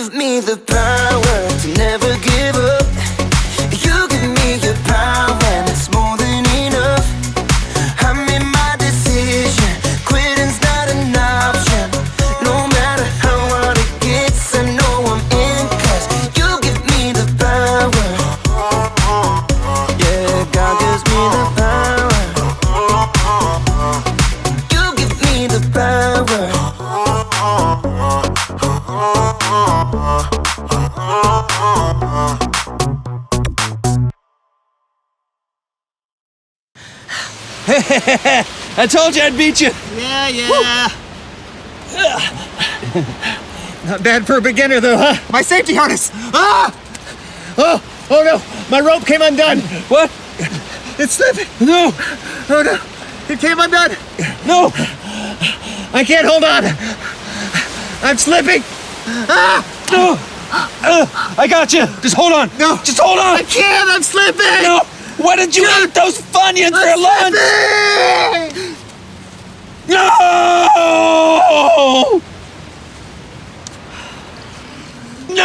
give me the power to never give up. You give me your power and it's more than enough. I made my decision, quitting's not an option. No matter how hard it gets, I know I'm in, 'cause you give me the power. Yeah, God gives me the power. You give me the power. I told you I'd beat you. Yeah. Not bad for a beginner, though, huh? My safety harness! Ah! Oh no! My rope came undone! What? It's slipping! No! Oh no! It came undone! No! I can't hold on! I'm slipping! Ah! No! I got you! Just hold on! No! Just hold on! I can't! I'm slipping! No! Why did you eat those Funyuns for lunch? Slipping! No! No!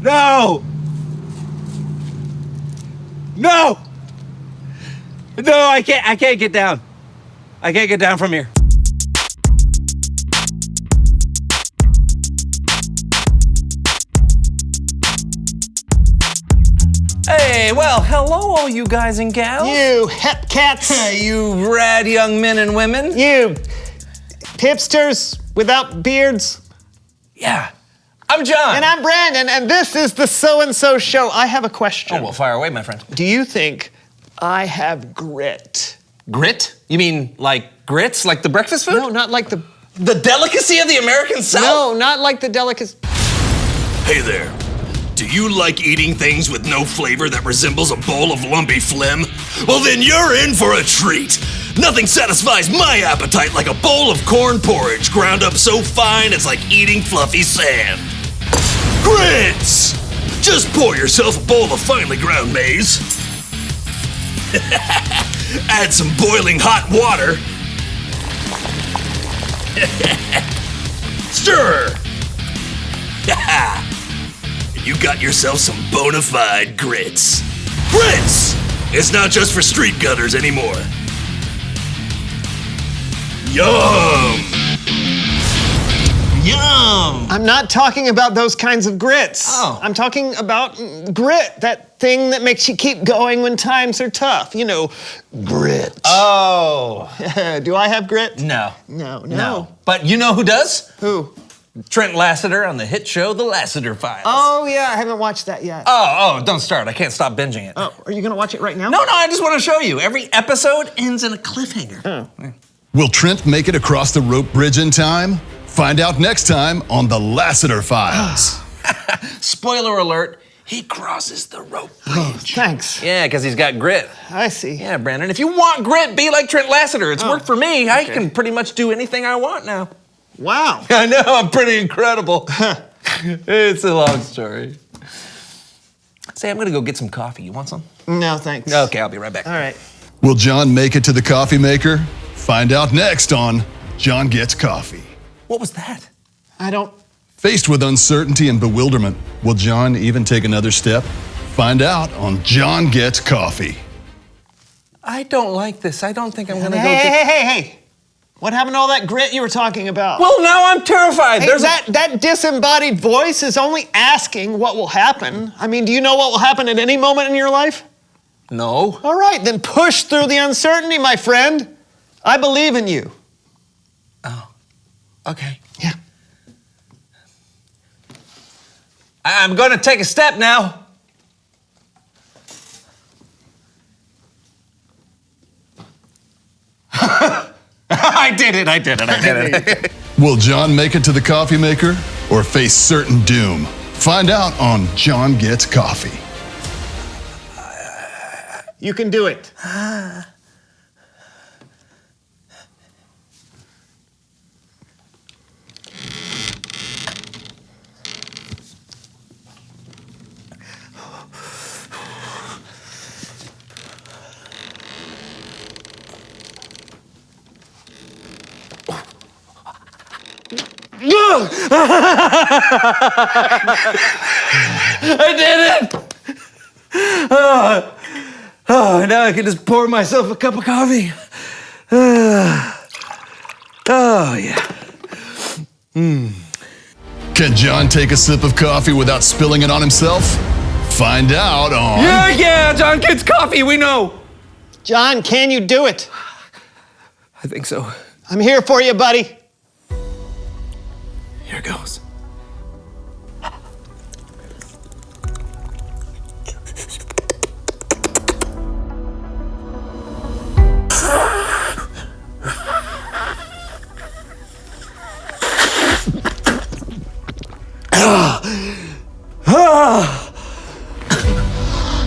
No! No! No, I can't get down. I can't get down from here. Hey, well, hello, all you guys and gals. You hep cats! You rad young men and women. You hipsters without beards! Yeah, I'm John. And I'm Brandon, and this is the So-and-So Show. I have a question. Oh, well, fire away, my friend. Do you think I have grit? Grit? You mean like grits, like the breakfast food? No, not like the delicacy of the American South? No, not like the delicacy. Hey there. Do you like eating things with no flavor that resembles a bowl of lumpy phlegm? Well, then you're in for a treat. Nothing satisfies my appetite like a bowl of corn porridge ground up so fine it's like eating fluffy sand. Grits! Just pour yourself a bowl of finely ground maize. Add some boiling hot water. Stir. You got yourself some bona fide grits. Grits! It's not just for street gutters anymore. Yum! Yum! I'm not talking about those kinds of grits. Oh. I'm talking about grit, that thing that makes you keep going when times are tough. You know, grit. Oh. Do I have grit? No. No. But you know who does? Who? Trent Lassiter on the hit show, The Lassiter Files. Oh, yeah, I haven't watched that yet. Oh, don't start. I can't stop binging it. Oh, are you gonna watch it right now? No, I just want to show you. Every episode ends in a cliffhanger. Oh. Will Trent make it across the rope bridge in time? Find out next time on The Lassiter Files. Spoiler alert, he crosses the rope bridge. Oh, thanks. Yeah, because he's got grit. I see. Yeah, Brandon, if you want grit, be like Trent Lassiter. It's worked for me. I can pretty much do anything I want now. Wow. I know, I'm pretty incredible. It's a long story. Say, I'm gonna go get some coffee. You want some? No, thanks. Okay, I'll be right back. All right. Will John make it to the coffee maker? Find out next on John Gets Coffee. What was that? I don't... Faced with uncertainty and bewilderment, will John even take another step? Find out on John Gets Coffee. I don't like this. I don't think I'm gonna go Hey. What happened to all that grit you were talking about? Well, now I'm terrified. Hey, that disembodied voice is only asking what will happen. I mean, do you know what will happen at any moment in your life? No. All right, then push through the uncertainty, my friend. I believe in you. Oh, okay. Yeah. I'm gonna take a step now. I did it. Will John make it to the coffee maker or face certain doom? Find out on John Gets Coffee. You can do it. I did it! Oh, now I can just pour myself a cup of coffee. Oh, yeah. Can John take a sip of coffee without spilling it on himself? Find out on... Yeah, John Kids Coffee, we know. John, can you do it? I think so. I'm here for you, buddy. Here goes.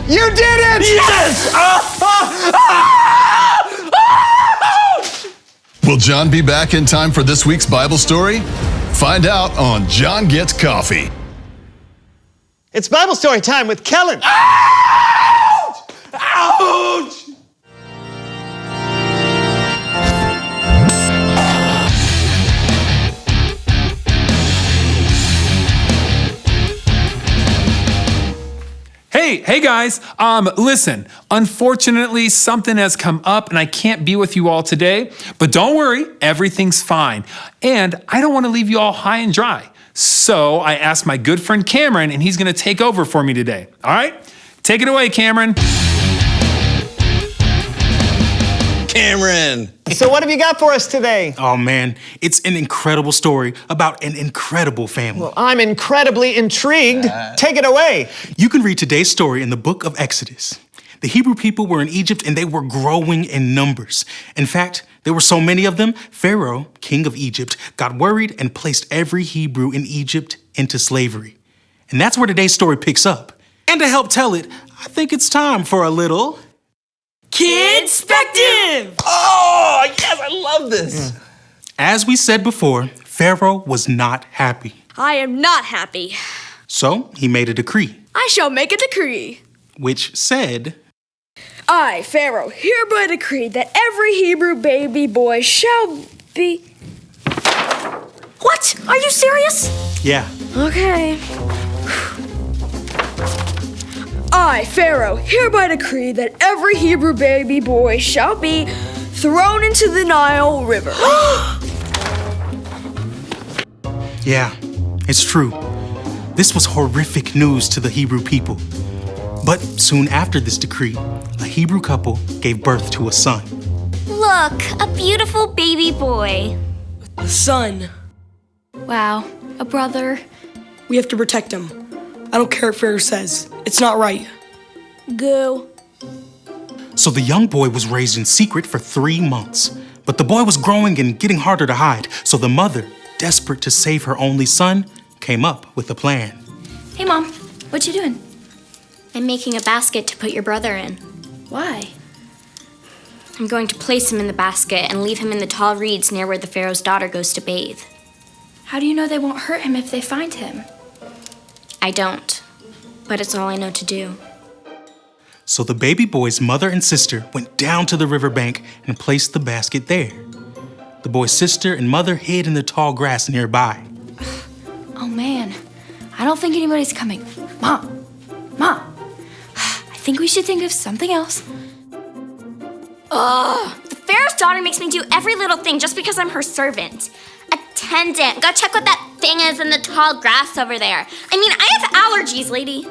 You did it! Yes! Will John be back in time for this week's Bible story? Find out on John Gets Coffee. It's Bible story time with Kellen. Ouch! Hey guys, listen, unfortunately something has come up and I can't be with you all today, but don't worry, everything's fine. And I don't want to leave you all high and dry. So I asked my good friend Cameron and he's gonna take over for me today. All right, take it away, Cameron. Cameron. So what have you got for us today? Oh man, it's an incredible story about an incredible family. Well, I'm incredibly intrigued. Take it away. You can read today's story in the book of Exodus. The Hebrew people were in Egypt and they were growing in numbers. In fact, there were so many of them, Pharaoh, king of Egypt, got worried and placed every Hebrew in Egypt into slavery. And that's where today's story picks up. And to help tell it, I think it's time for a little... Kidspective! Oh, yes, I love this. As we said before, Pharaoh was not happy. I am not happy. So he made a decree, I shall make a decree. which said... I, Pharaoh, hereby decree that every Hebrew baby boy shall be... What? Are you serious? Yeah, Okay. I, Pharaoh, hereby decree that every Hebrew baby boy shall be thrown into the Nile River. yeah, it's true. This was horrific news to the Hebrew people. But soon after this decree, a Hebrew couple gave birth to a son. Look, a beautiful baby boy. Son, Wow, a brother. we have to protect him. I don't care what Pharaoh says. It's not right. Go. So the young boy was raised in secret for 3 months. But the boy was growing and getting harder to hide. So the mother, desperate to save her only son, came up with a plan. Hey, Mom, what you doing? I'm making a basket to put your brother in. Why? I'm going to place him in the basket and leave him in the tall reeds near where the Pharaoh's daughter goes to bathe. How do you know they won't hurt him if they find him? I don't, but it's all I know to do. So the baby boy's mother and sister went down to the riverbank and placed the basket there. The boy's sister and mother hid in the tall grass nearby. Oh man, I don't think anybody's coming. Mom, I think we should think of something else. The Pharaoh's daughter makes me do every little thing just because I'm her servant. Attendant, go check what that thing is in the tall grass over there. I mean, I have allergies, lady.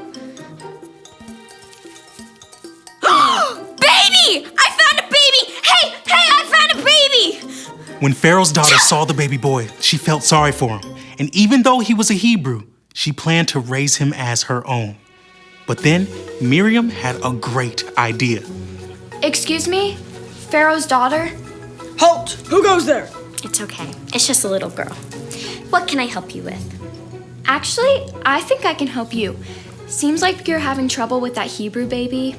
Baby! I found a baby! Hey, I found a baby! When Pharaoh's daughter saw the baby boy, she felt sorry for him. And even though he was a Hebrew, she planned to raise him as her own. But then Miriam had a great idea. Excuse me? Pharaoh's daughter? Halt! Who goes there? It's okay. It's just a little girl. What can I help you with? Actually, I think I can help you. Seems like you're having trouble with that Hebrew baby.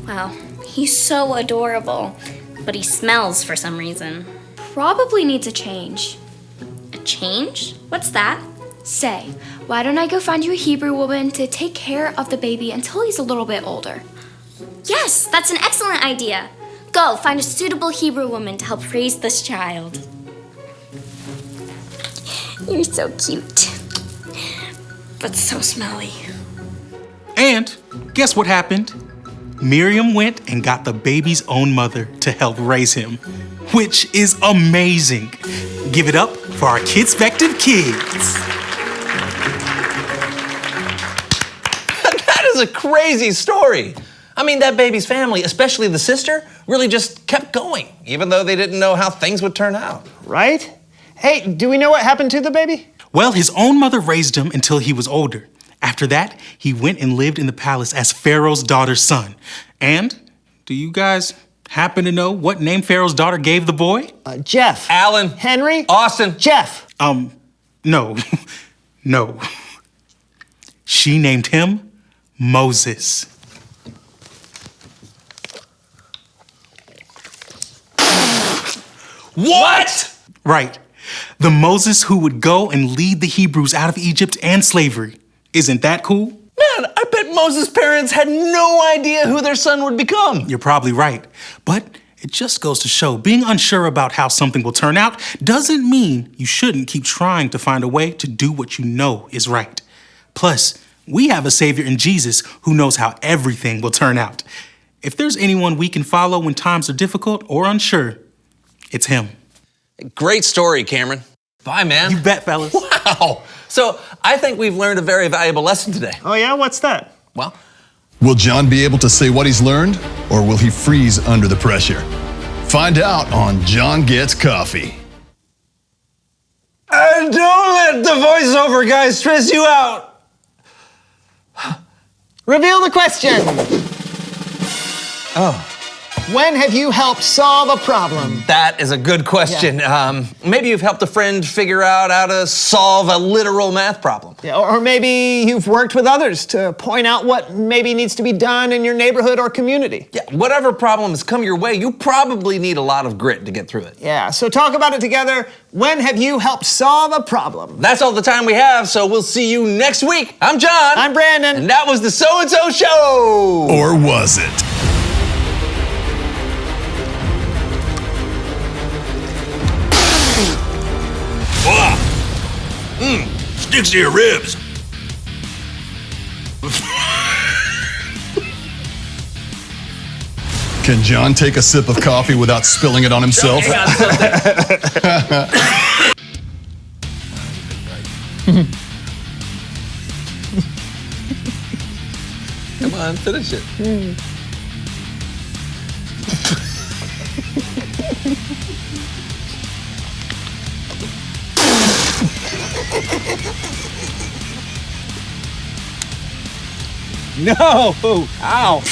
Well, he's so adorable, but he smells for some reason. Probably needs a change. A change? What's that? Say, why don't I go find you a Hebrew woman to take care of the baby until he's a little bit older? Yes, that's an excellent idea. Go, find a suitable Hebrew woman to help raise this child. You're so cute. But so smelly. And guess what happened? Miriam went and got the baby's own mother to help raise him, which is amazing. Give it up for our Kidspective kids. That is a crazy story. I mean, that baby's family, especially the sister, really just kept going, even though they didn't know how things would turn out. Right? Hey, do we know what happened to the baby? Well, his own mother raised him until he was older. After that, he went and lived in the palace as Pharaoh's daughter's son. And do you guys happen to know what name Pharaoh's daughter gave the boy? Jeff. Alan. Henry. Austin. Jeff. No. No. She named him Moses. What? Right. The Moses who would go and lead the Hebrews out of Egypt and slavery. Isn't that cool? Man, I bet Moses' parents had no idea who their son would become. You're probably right. But it just goes to show being unsure about how something will turn out doesn't mean you shouldn't keep trying to find a way to do what you know is right. Plus, we have a Savior in Jesus who knows how everything will turn out. If there's anyone we can follow when times are difficult or unsure, it's him. Great story, Cameron. Bye, man. You bet, fellas. Wow. So I think we've learned a very valuable lesson today. Oh yeah, what's that? Well, Will John be able to say what he's learned, or will he freeze under the pressure? Find out on John Gets Coffee. don't let the voiceover guy stress you out. Reveal the question. Oh. When have you helped solve a problem? That is a good question. Yeah. Maybe you've helped a friend figure out how to solve a literal math problem. Yeah, or maybe you've worked with others to point out what maybe needs to be done in your neighborhood or community. Yeah, whatever problem has come your way, you probably need a lot of grit to get through it. Yeah, so talk about it together. When have you helped solve a problem? That's all the time we have, so we'll see you next week. I'm John. I'm Brandon. And that was the So-and-So Show. Or was it? Sticks to your ribs. Can John take a sip of coffee without spilling it on himself? Hang on, Come on, finish it. No! Ow!